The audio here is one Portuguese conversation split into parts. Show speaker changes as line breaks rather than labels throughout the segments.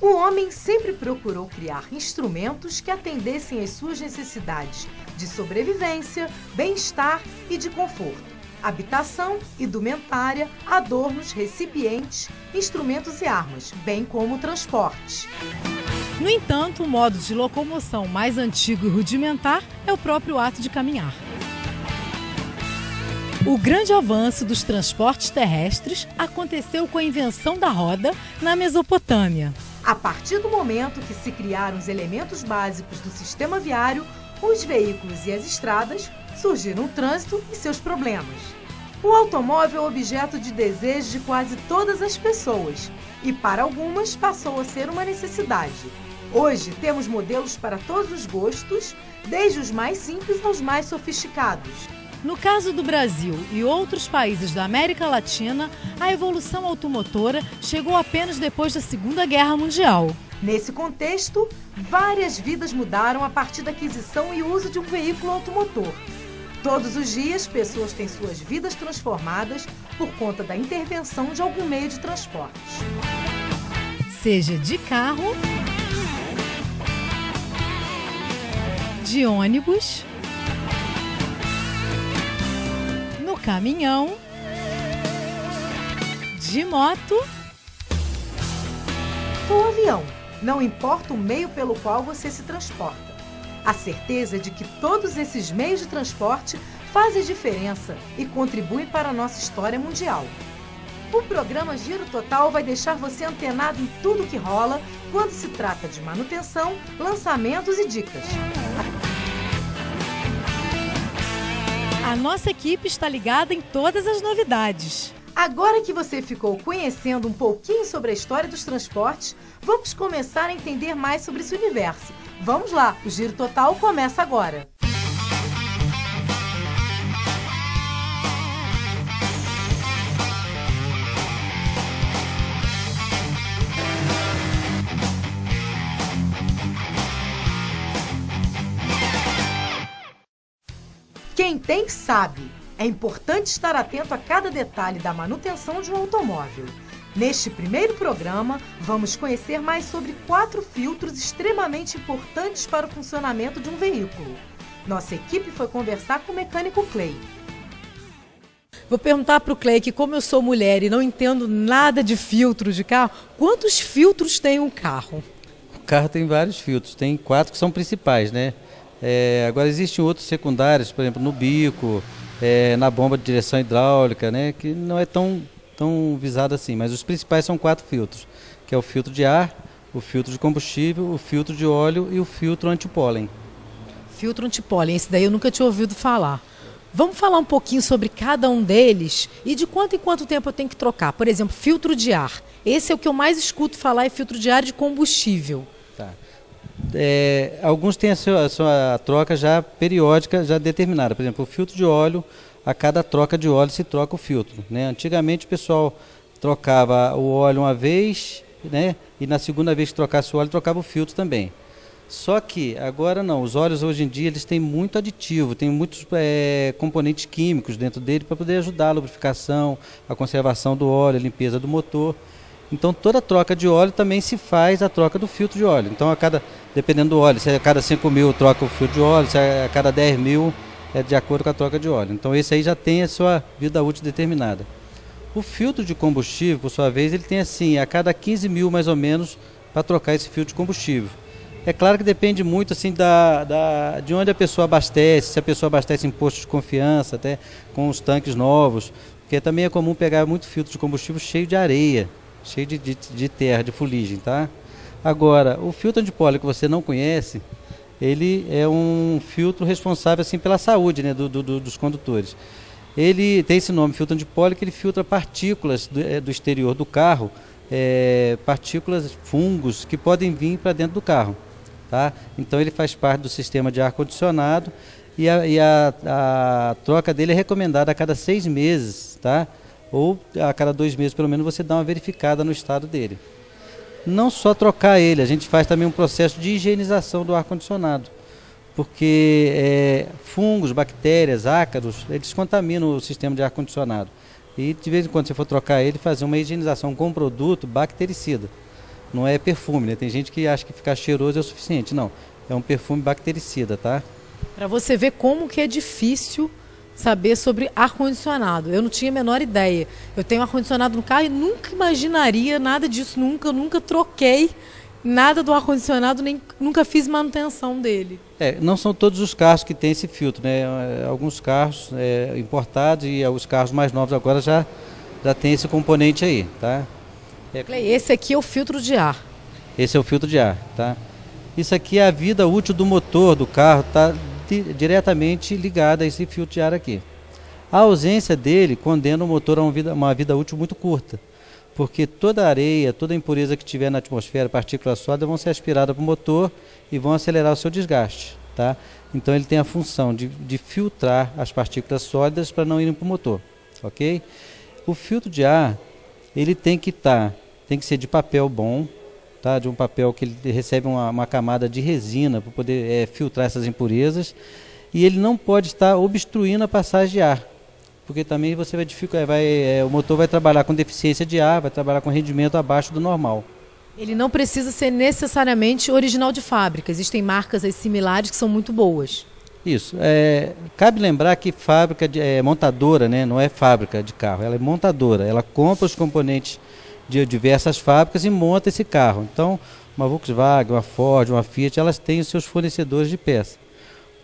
O homem sempre procurou criar instrumentos que atendessem às suas necessidades de sobrevivência, bem-estar e de conforto. Habitação, indumentária, adornos, recipientes, instrumentos e armas, bem como transporte.
No entanto, o modo de locomoção mais antigo e rudimentar é o próprio ato de caminhar. O grande avanço dos transportes terrestres aconteceu com a invenção da roda na Mesopotâmia.
A partir do momento que se criaram os elementos básicos do sistema viário, os veículos e as estradas, surgiram o trânsito e seus problemas. O automóvel é objeto de desejo de quase todas as pessoas e, para algumas, passou a ser uma necessidade. Hoje, temos modelos para todos os gostos, desde os mais simples aos mais sofisticados.
No caso do Brasil e outros países da América Latina, a evolução automotora chegou apenas depois da Segunda Guerra Mundial.
Nesse contexto, várias vidas mudaram a partir da aquisição e uso de um veículo automotor. Todos os dias, pessoas têm suas vidas transformadas por conta da intervenção de algum meio de transporte.
Seja de carro, de ônibus, no caminhão, de moto
ou avião. Não importa o meio pelo qual você se transporta. A certeza de que todos esses meios de transporte fazem diferença e contribuem para a nossa história mundial. O programa Giro Total vai deixar você antenado em tudo que rola quando se trata de manutenção, lançamentos e dicas.
A nossa equipe está ligada em todas as novidades.
Agora que você ficou conhecendo um pouquinho sobre a história dos transportes, vamos começar a entender mais sobre esse universo. Vamos lá, o Giro Total começa agora. Quem tem, sabe. É importante estar atento a cada detalhe da manutenção de um automóvel. Neste primeiro programa, vamos conhecer mais sobre 4 filtros extremamente importantes para o funcionamento de um veículo. Nossa equipe foi conversar com o mecânico Clay.
Vou perguntar para o Clay que, como eu sou mulher e não entendo nada de filtro de carro, quantos filtros tem um carro?
O carro tem vários filtros, tem 4 que são principais, né? Agora existem outros secundários, por exemplo, no bico, na bomba de direção hidráulica, né? Que não é tão visado assim, mas os principais são 4 filtros, que é o filtro de ar, o filtro de combustível, o filtro de óleo e o filtro antipólen.
Filtro antipólen, esse daí eu nunca tinha ouvido falar. Vamos falar um pouquinho sobre cada um deles e de quanto em quanto tempo eu tenho que trocar. Por exemplo, filtro de ar. Esse é o que eu mais escuto falar, é filtro de ar de combustível.
Tá. Alguns têm a sua troca já periódica, já determinada. Por exemplo, o filtro de óleo, a cada troca de óleo se troca o filtro, né? Antigamente o pessoal trocava o óleo uma vez, né? E na segunda vez que trocasse o óleo, trocava o filtro também. Só que agora não, os óleos hoje em dia eles têm muito aditivo, tem muitos componentes químicos dentro dele para poder ajudar a lubrificação, a conservação do óleo, a limpeza do motor. Então toda troca de óleo também se faz a troca do filtro de óleo. Então dependendo do óleo, se a cada 5 mil troca o filtro de óleo, se a cada 10 mil é de acordo com a troca de óleo. Então esse aí já tem a sua vida útil determinada. O filtro de combustível, por sua vez, ele tem assim, a cada 15 mil mais ou menos para trocar esse filtro de combustível. É claro que depende muito assim, de onde a pessoa abastece, se a pessoa abastece em posto de confiança, até com os tanques novos, porque também é comum pegar muito filtro de combustível cheio de areia, cheio de terra, de fuligem, tá? Agora, o filtro antipólen que você não conhece, ele é um filtro responsável assim, pela saúde, né, dos condutores. Ele tem esse nome, filtro antipólen, que ele filtra partículas do exterior do carro, partículas, fungos, que podem vir para dentro do carro. Tá? Então ele faz parte do sistema de ar-condicionado e a troca dele é recomendada a cada 6 meses, tá? Ou a cada 2 meses pelo menos você dá uma verificada no estado dele. Não só trocar ele, a gente faz também um processo de higienização do ar-condicionado, porque fungos, bactérias, ácaros, eles contaminam o sistema de ar-condicionado. E de vez em quando você for trocar ele, fazer uma higienização com um produto bactericida. não é perfume, né? Tem gente que acha que ficar cheiroso é o suficiente. Não, é um perfume bactericida, tá?
Para você ver como que é difícil saber sobre ar-condicionado. Eu não tinha a menor ideia. Eu tenho ar-condicionado no carro e nunca imaginaria nada disso, nunca. Eu nunca troquei nada do ar-condicionado, nem nunca fiz manutenção dele.
Não são todos os carros que têm esse filtro, né? Alguns carros importados e os carros mais novos agora já tem esse componente aí, tá?
Clay, esse aqui é o filtro de ar.
Esse é o filtro de ar, tá? Isso aqui é a vida útil do motor do carro, tá diretamente ligada a esse filtro de ar aqui. A ausência dele condena o motor a uma vida útil muito curta, porque toda a areia, toda a impureza que tiver na atmosfera, partículas sólidas, vão ser aspiradas para o motor e vão acelerar o seu desgaste, tá? Então ele tem a função de filtrar as partículas sólidas para não irem para o motor, ok? O filtro de ar, ele tem que ser de papel bom, tá? De um papel que ele recebe uma camada de resina para poder filtrar essas impurezas, e ele não pode estar obstruindo a passagem de ar, porque também você vai dificultar, o motor vai trabalhar com deficiência de ar, vai trabalhar com rendimento abaixo do normal.
Ele não precisa ser necessariamente original de fábrica, existem marcas aí similares que são muito boas.
Isso, cabe lembrar que fábrica montadora, né, não é fábrica de carro, ela é montadora, ela compra os componentes de diversas fábricas e monta esse carro. Então, uma Volkswagen, uma Ford, uma Fiat, elas têm os seus fornecedores de peças.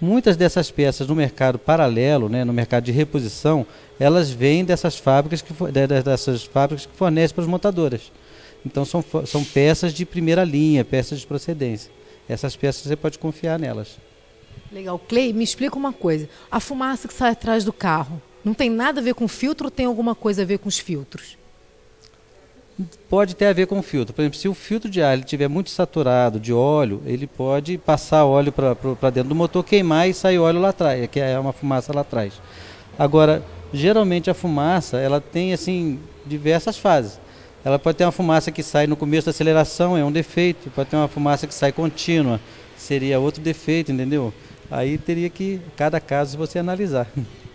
Muitas dessas peças no mercado paralelo, né, no mercado de reposição, elas vêm dessas fábricas que fornecem para as montadoras. Então são peças de primeira linha, peças de procedência. Essas peças você pode confiar nelas.
Legal. Clay, me explica uma coisa. A fumaça que sai atrás do carro, não tem nada a ver com filtro ou tem alguma coisa a ver com os filtros?
Pode ter a ver com o filtro. Por exemplo, se o filtro de ar estiver muito saturado de óleo, ele pode passar óleo para dentro do motor, queimar e sair óleo lá atrás, que é uma fumaça lá atrás. Agora, geralmente a fumaça, ela tem assim diversas fases. Ela pode ter uma fumaça que sai no começo da aceleração, é um defeito. Pode ter uma fumaça que sai contínua, seria outro defeito, entendeu? Aí teria que, cada caso, você analisar.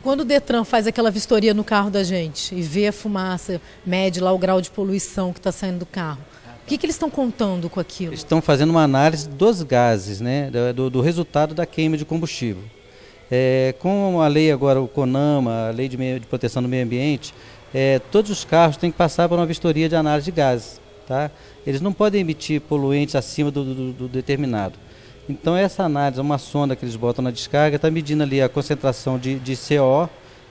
Quando o Detran faz aquela vistoria no carro da gente e vê a fumaça, mede lá o grau de poluição que está saindo do carro, o que eles estão contando com aquilo?
Eles estão fazendo uma análise dos gases, né, do resultado da queima de combustível. Com a lei agora, o CONAMA, a Lei de Proteção do Meio Ambiente, todos os carros têm que passar por uma vistoria de análise de gases, tá? Eles não podem emitir poluentes acima do determinado. Então essa análise, uma sonda que eles botam na descarga, está medindo ali a concentração de CO,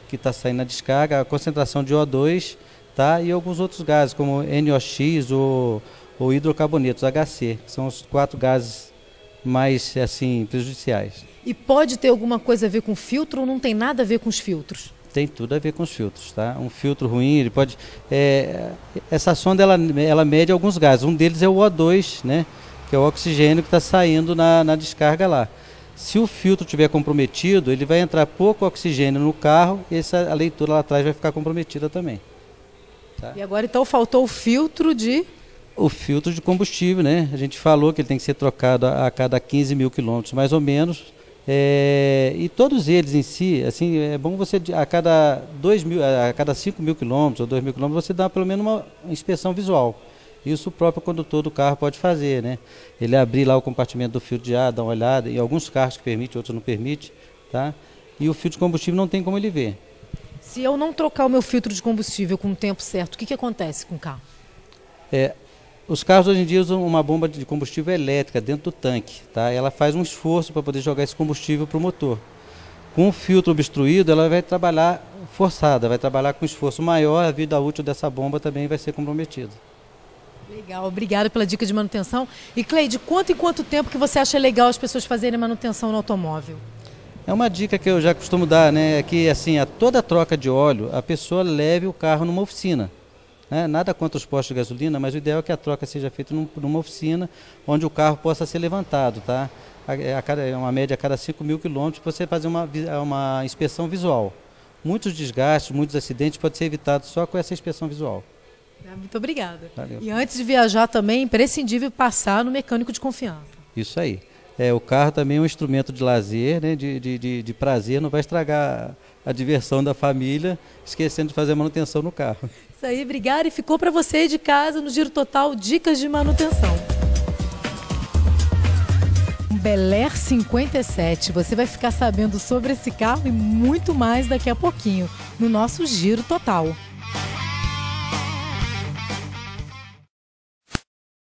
que está saindo na descarga, a concentração de O2, tá? E alguns outros gases, como NOx ou hidrocarbonetos, HC, que são os 4 gases mais assim, prejudiciais.
E pode ter alguma coisa a ver com filtro ou não tem nada a ver com os filtros?
Tem tudo a ver com os filtros, tá? Um filtro ruim, ele pode... essa sonda, ela mede alguns gases, um deles é o O2, né? Que é o oxigênio que está saindo na descarga lá. Se o filtro estiver comprometido, ele vai entrar pouco oxigênio no carro e a leitura lá atrás vai ficar comprometida também. Tá?
E agora então faltou o filtro de...
O filtro de combustível, né? A gente falou que ele tem que ser trocado a cada 15 mil quilômetros, mais ou menos. E todos eles em si, assim, é bom você, a cada 5 mil quilômetros ou 2 mil quilômetros, você dá pelo menos uma inspeção visual. Isso o próprio condutor do carro pode fazer, né? Ele abrir lá o compartimento do filtro de ar, dar uma olhada, em alguns carros que permite, outros não permite, tá? E o filtro de combustível não tem como ele ver.
Se eu não trocar o meu filtro de combustível com o tempo certo, o que acontece com o carro?
Os carros hoje em dia usam uma bomba de combustível elétrica dentro do tanque, tá? Ela faz um esforço para poder jogar esse combustível para o motor. Com o filtro obstruído, ela vai trabalhar forçada, vai trabalhar com esforço maior, a vida útil dessa bomba também vai ser comprometida.
Legal, obrigada pela dica de manutenção. E Clay, de quanto em quanto tempo que você acha legal as pessoas fazerem manutenção no automóvel?
É uma dica que eu já costumo dar, né? É que assim, a toda troca de óleo, a pessoa leve o carro numa oficina. Né? Nada contra os postos de gasolina, mas o ideal é que a troca seja feita numa oficina onde o carro possa ser levantado, tá? Uma média a cada 5 mil quilômetros, você fazer uma inspeção visual. Muitos desgastes, muitos acidentes podem ser evitados só com essa inspeção visual.
Muito obrigada.
Valeu.
E antes de viajar também é imprescindível passar no mecânico de confiança.
Isso aí. O carro também é um instrumento de lazer, né, de prazer, não vai estragar a diversão da família, esquecendo de fazer a manutenção no carro.
Isso aí, obrigada. E ficou para você aí de casa no Giro Total Dicas de Manutenção. Bel Air 57. Você vai ficar sabendo sobre esse carro e muito mais daqui a pouquinho no nosso Giro Total.